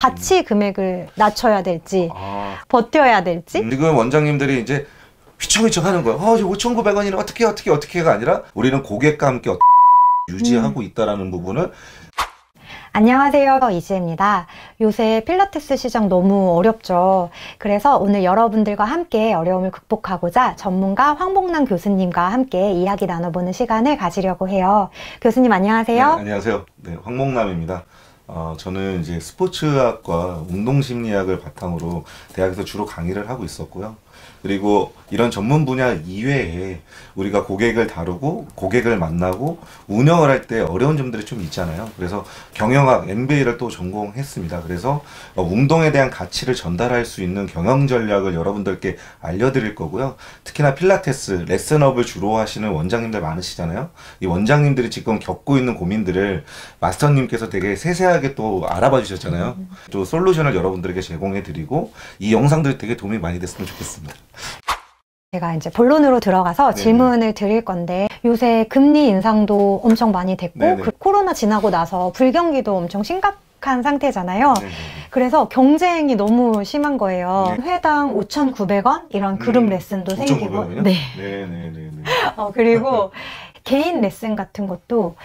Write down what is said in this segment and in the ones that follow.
같이 금액을 낮춰야 될지 버텨야 될지 지금 원장님들이 이제 휘청휘청 하는 거야. 5,900원이나 어떻게가 아니라 우리는 고객과 함께 유지하고 있다라는 부분을. 안녕하세요, 이지혜입니다. 요새 필라테스 시장 너무 어렵죠. 그래서 오늘 여러분들과 함께 어려움을 극복하고자 전문가 황복남 교수님과 함께 이야기 나눠보는 시간을 가지려고 해요. 교수님 안녕하세요. 네, 안녕하세요. 네, 황복남입니다. 저는 이제 스포츠학과 운동심리학을 바탕으로 대학에서 주로 강의를 하고 있었고요. 그리고 이런 전문 분야 이외에 우리가 고객을 다루고 고객을 만나고 운영을 할 때 어려운 점들이 좀 있잖아요. 그래서 경영학 MBA를 또 전공했습니다. 그래서 운동에 대한 가치를 전달할 수 있는 경영 전략을 여러분들께 알려드릴 거고요. 특히나 필라테스 레슨업을 주로 하시는 원장님들 많으시잖아요. 이 원장님들이 지금 겪고 있는 고민들을 마스터님께서 되게 세세하게 또 알아봐 주셨잖아요. 또 솔루션을 여러분들에게 제공해 드리고 이 영상들이 되게 도움이 많이 됐으면 좋겠습니다. 제가 이제 본론으로 들어가서 질문을 드릴 건데, 요새 금리 인상도 엄청 많이 됐고 코로나 지나고 나서 불경기도 엄청 심각한 상태잖아요. 그래서 경쟁이 너무 심한 거예요. 회당 5,900원 이런 그룹 레슨도 생기고 그리고 개인 레슨 같은 것도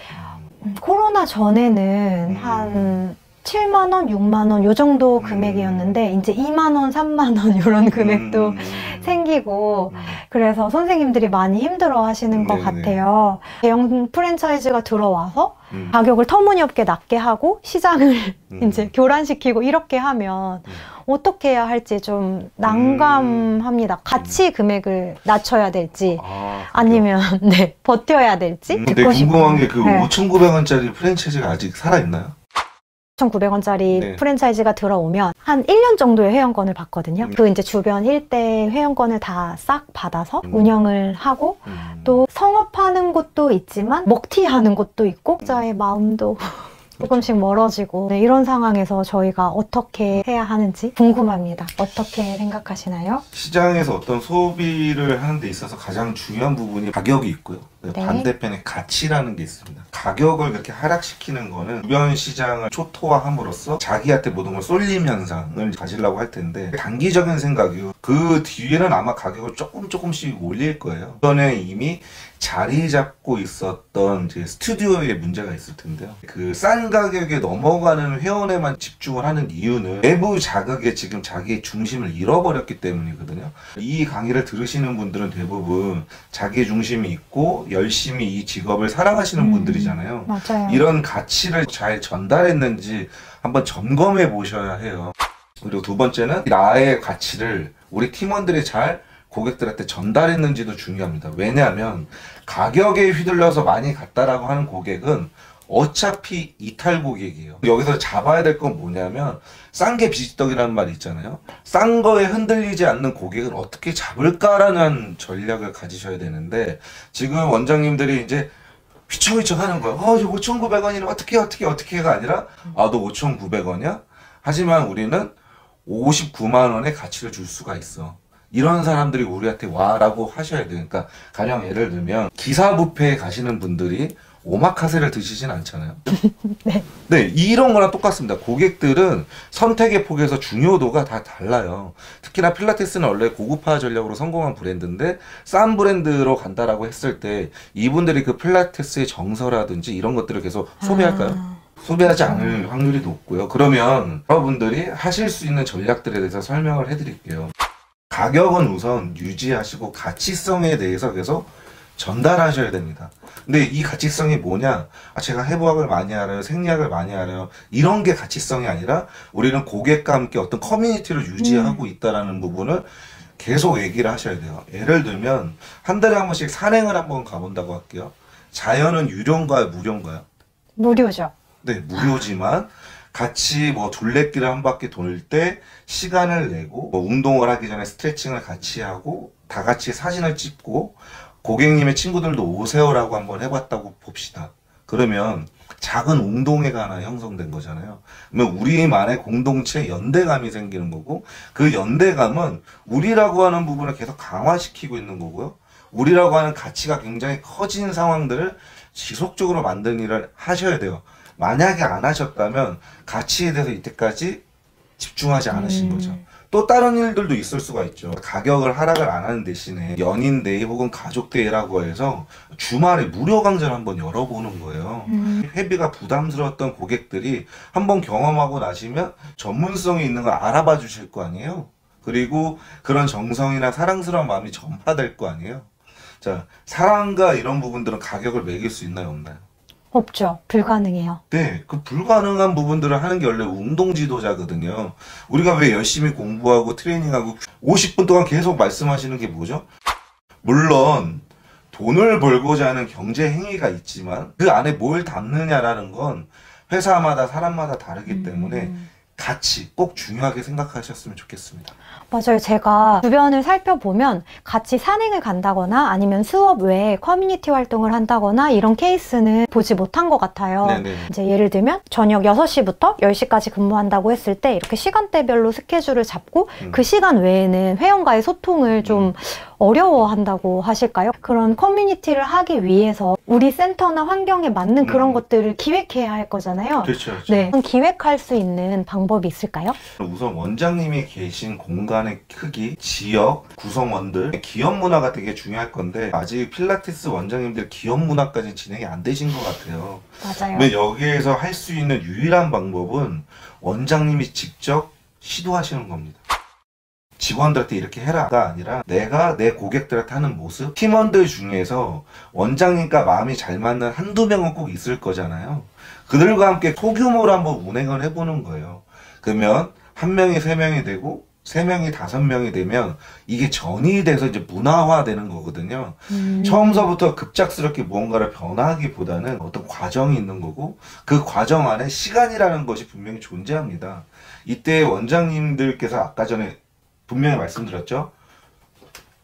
코로나 전에는 한 7만원, 6만원 요 정도 금액이었는데 이제 2만원, 3만원 이런 금액도 생기고 그래서 선생님들이 많이 힘들어 하시는 것 같아요. 대형 프랜차이즈가 들어와서 가격을 터무니없게 낮게 하고 시장을 이제 교란시키고 이렇게 하면 어떻게 해야 할지 좀 난감합니다. 같이 금액을 낮춰야 될지 아니면 버텨야 될지. 근데 궁금한 게 그 5,900원짜리 프랜차이즈가 아직 살아있나요? 1,900원짜리 프랜차이즈가 들어오면 한 1년 정도의 회원권을 받거든요. 그 이제 주변 일대 회원권을 다 싹 받아서 운영을 하고 또 성업하는 곳도 있지만 먹튀하는 곳도 있고 자의 마음도 조금씩 멀어지고 이런 상황에서 저희가 어떻게 해야 하는지 궁금합니다. 어떻게 생각하시나요? 시장에서 어떤 소비를 하는 데 있어서 가장 중요한 부분이 가격이 있고요. 반대편에 가치라는 게 있습니다. 가격을 그렇게 하락시키는 거는 주변 시장을 초토화함으로써 자기한테 모든 걸 쏠림 현상을 가지려고 할 텐데 단기적인 생각이요. 그 뒤에는 아마 가격을 조금씩 올릴 거예요. 이번에 이미 자리 잡고 있었던 이제 스튜디오에 문제가 있을 텐데요. 그 싼 가격에 넘어가는 회원에만 집중을 하는 이유는 내부 자극에 지금 자기의 중심을 잃어버렸기 때문이거든요. 이 강의를 들으시는 분들은 대부분 자기 중심이 있고 열심히 이 직업을 사랑하시는 분들이잖아요. 맞아요. 이런 가치를 잘 전달했는지 한번 점검해 보셔야 해요. 그리고 두 번째는 나의 가치를 우리 팀원들이 잘 고객들한테 전달했는지도 중요합니다. 왜냐하면 가격에 휘둘려서 많이 갔다라고 하는 고객은 어차피 이탈 고객이에요. 여기서 잡아야 될 건 뭐냐면 싼 게 비지떡이라는 말이 있잖아요. 싼 거에 흔들리지 않는 고객을 어떻게 잡을까라는 전략을 가지셔야 되는데 지금 원장님들이 이제 휘청휘청 하는 거예요. 5,900원이나 어떻게가 아니라 너 5,900원이야? 하지만 우리는 59만 원의 가치를 줄 수가 있어. 이런 사람들이 우리한테 와라고 하셔야 돼요. 그러니까 가령 예를 들면 기사 뷔페에 가시는 분들이 오마카세를 드시진 않잖아요. 네, 이런 거랑 똑같습니다. 고객들은 선택의 폭에서 중요도가 다 달라요. 특히나 필라테스는 원래 고급화 전략으로 성공한 브랜드인데 싼 브랜드로 간다라고 했을 때 이분들이 그 필라테스의 정서라든지 이런 것들을 계속 소비할까요? 소비하지 않을 확률이 높고요. 그러면 여러분들이 하실 수 있는 전략들에 대해서 설명을 해드릴게요. 가격은 우선 유지하시고 가치성에 대해서 계속 전달하셔야 됩니다. 근데 이 가치성이 뭐냐? 제가 해부학을 많이 알아요. 생리학을 많이 알아요. 이런 게 가치성이 아니라 우리는 고객과 함께 어떤 커뮤니티를 유지하고 있다는 부분을 계속 얘기를 하셔야 돼요. 예를 들면 한 달에 한 번씩 산행을 한번 가본다고 할게요. 자연은 유료인가요? 무료인가요? 무료죠. 네, 무료지만 같이 뭐 둘레길을 한 바퀴 돌 때 시간을 내고 운동을 하기 전에 스트레칭을 같이 하고 다 같이 사진을 찍고 고객님의 친구들도 오세요라고 한번 해봤다고 봅시다. 그러면 작은 운동회가 하나 형성된 거잖아요. 그러면 우리만의 공동체 연대감이 생기는 거고 그 연대감은 우리라고 하는 부분을 계속 강화시키고 있는 거고요. 우리라고 하는 가치가 굉장히 커진 상황들을 지속적으로 만드는 일을 하셔야 돼요. 만약에 안 하셨다면 가치에 대해서 이때까지 집중하지 않으신 거죠. 또 다른 일들도 있을 수가 있죠. 가격을 하락을 안 하는 대신에 연인데이 혹은 가족데이라고 해서 주말에 무료 강좌를 한번 열어보는 거예요. 회비가 부담스러웠던 고객들이 한번 경험하고 나시면 전문성이 있는 걸 알아봐 주실 거 아니에요. 그리고 그런 정성이나 사랑스러운 마음이 전파될 거 아니에요. 자, 사랑과 이런 부분들은 가격을 매길 수 있나요, 없나요? 없죠. 불가능해요. 네, 그 불가능한 부분들을 하는 게 원래 운동 지도자거든요. 우리가 왜 열심히 공부하고 트레이닝하고 50분 동안 계속 말씀하시는 게 뭐죠? 물론 돈을 벌고자 하는 경제 행위가 있지만 그 안에 뭘 담느냐라는 건 회사마다 사람마다 다르기 때문에 같이 꼭 중요하게 생각하셨으면 좋겠습니다. 맞아요. 제가 주변을 살펴보면 같이 산행을 간다거나 아니면 수업 외에 커뮤니티 활동을 한다거나 이런 케이스는 보지 못한 것 같아요. 네네. 이제 예를 들면 저녁 6시부터 10시까지 근무한다고 했을 때 이렇게 시간대별로 스케줄을 잡고 그 시간 외에는 회원과의 소통을 좀 어려워한다고 하실까요? 그런 커뮤니티를 하기 위해서 우리 센터나 환경에 맞는 그런 것들을 기획해야 할 거잖아요. 그렇죠, 그렇죠. 네. 기획할 수 있는 방법이 있을까요? 우선 원장님이 계신 공간의 크기, 지역, 구성원들, 기업 문화가 되게 중요할 건데 아직 필라테스 원장님들 기업 문화까지는 진행이 안 되신 것 같아요. 맞아요. 근데 여기에서 할 수 있는 유일한 방법은 원장님이 직접 시도하시는 겁니다. 직원들한테 이렇게 해라가 아니라 내가 내 고객들한테 하는 모습, 팀원들 중에서 원장님과 마음이 잘 맞는 한두 명은 꼭 있을 거잖아요. 그들과 함께 소규모로 한번 운행을 해보는 거예요. 그러면 한 명이 3명이 되고 3명이 5명이 되면 이게 전이 돼서 이제 문화화되는 거거든요. 처음서부터 급작스럽게 무언가를 변화하기보다는 어떤 과정이 있는 거고 그 과정 안에 시간이라는 것이 분명히 존재합니다. 이때 원장님들께서 아까 전에 분명히 말씀드렸죠.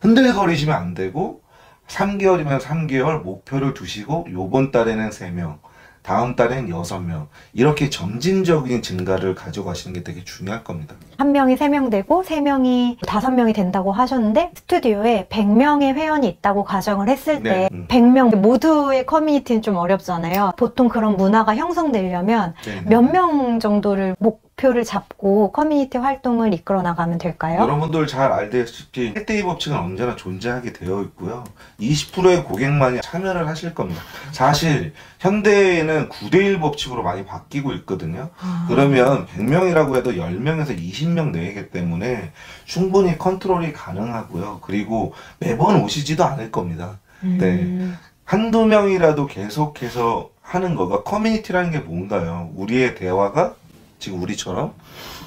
흔들거리시면 안 되고 3개월이면 3개월 목표를 두시고 요번 달에는 3명, 다음 달엔 6명 이렇게 점진적인 증가를 가져가시는 게 되게 중요할 겁니다. 한 명이 3명 되고 3명이 5명이 된다고 하셨는데 스튜디오에 100명의 회원이 있다고 가정을 했을 때 100명 모두의 커뮤니티는 좀 어렵잖아요. 보통 그런 문화가 형성되려면 몇 명 정도를 목표를 잡고 커뮤니티 활동을 이끌어 나가면 될까요? 여러분들 잘 알다시피 1대2 법칙은 언제나 존재하게 되어 있고요. 20%의 고객만이 참여를 하실 겁니다. 사실 현대에는 9대1 법칙으로 많이 바뀌고 있거든요. 그러면 100명이라고 해도 10명에서 20명 내외이기 때문에 충분히 컨트롤이 가능하고요. 그리고 매번 오시지도 않을 겁니다. 네. 한두 명이라도 계속해서 하는 거가 커뮤니티라는 게 뭔가요? 우리의 대화가 지금 우리처럼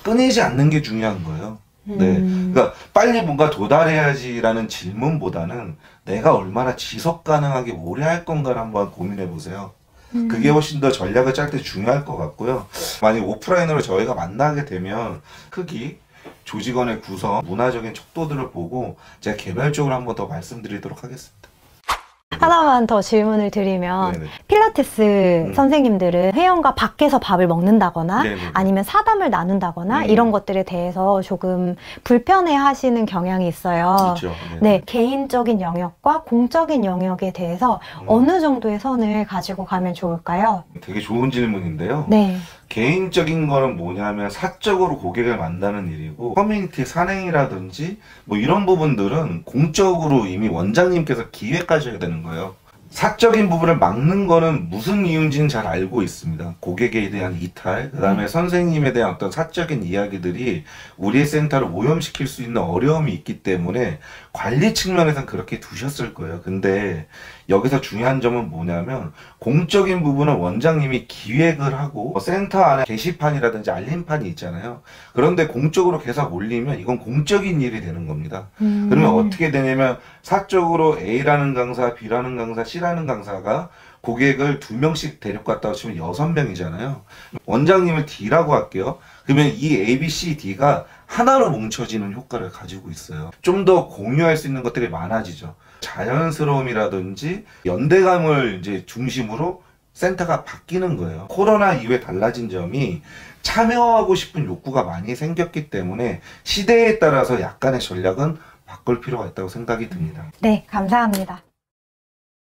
끊이지 않는 게 중요한 거예요. 네. 그러니까 빨리 뭔가 도달해야지라는 질문보다는 내가 얼마나 지속 가능하게 오래 할 건가를 한번 고민해 보세요. 그게 훨씬 더 전략을 짤 때 중요할 것 같고요. 만약 오프라인으로 저희가 만나게 되면 크기, 조직원의 구성, 문화적인 척도들을 보고 제가 개별적으로 한번 더 말씀드리도록 하겠습니다. 하나만 더 질문을 드리면 네네. 필라테스 선생님들은 회원과 밖에서 밥을 먹는다거나 네네. 아니면 사담을 나눈다거나 이런 것들에 대해서 조금 불편해 하시는 경향이 있어요. 있죠. 네, 개인적인 영역과 공적인 영역에 대해서 어느 정도의 선을 가지고 가면 좋을까요? 되게 좋은 질문인데요. 네. 개인적인 거는 뭐냐면 사적으로 고객을 만나는 일이고 커뮤니티 산행이라든지 뭐 이런 부분들은 공적으로 이미 원장님께서 기획하셔야 되는 거예요. 사적인 부분을 막는 거는 무슨 이유인지는 잘 알고 있습니다. 고객에 대한 이탈, 그 다음에 선생님에 대한 어떤 사적인 이야기들이 우리의 센터를 오염시킬 수 있는 어려움이 있기 때문에 관리 측면에서는 그렇게 두셨을 거예요. 근데 여기서 중요한 점은 뭐냐면 공적인 부분은 원장님이 기획을 하고 센터 안에 게시판이라든지 알림판이 있잖아요. 그런데 공적으로 계속 올리면 이건 공적인 일이 되는 겁니다. 그러면 어떻게 되냐면 사적으로 A라는 강사, B라는 강사, C라는 강사가 고객을 2명씩 데려갔다고 치면 6명이잖아요. 원장님을 D라고 할게요. 그러면 이 A, B, C, D가 하나로 뭉쳐지는 효과를 가지고 있어요. 좀 더 공유할 수 있는 것들이 많아지죠. 자연스러움이라든지 연대감을 이제 중심으로 센터가 바뀌는 거예요. 코로나 이후에 달라진 점이 참여하고 싶은 욕구가 많이 생겼기 때문에 시대에 따라서 약간의 전략은 바꿀 필요가 있다고 생각이 듭니다. 네, 감사합니다.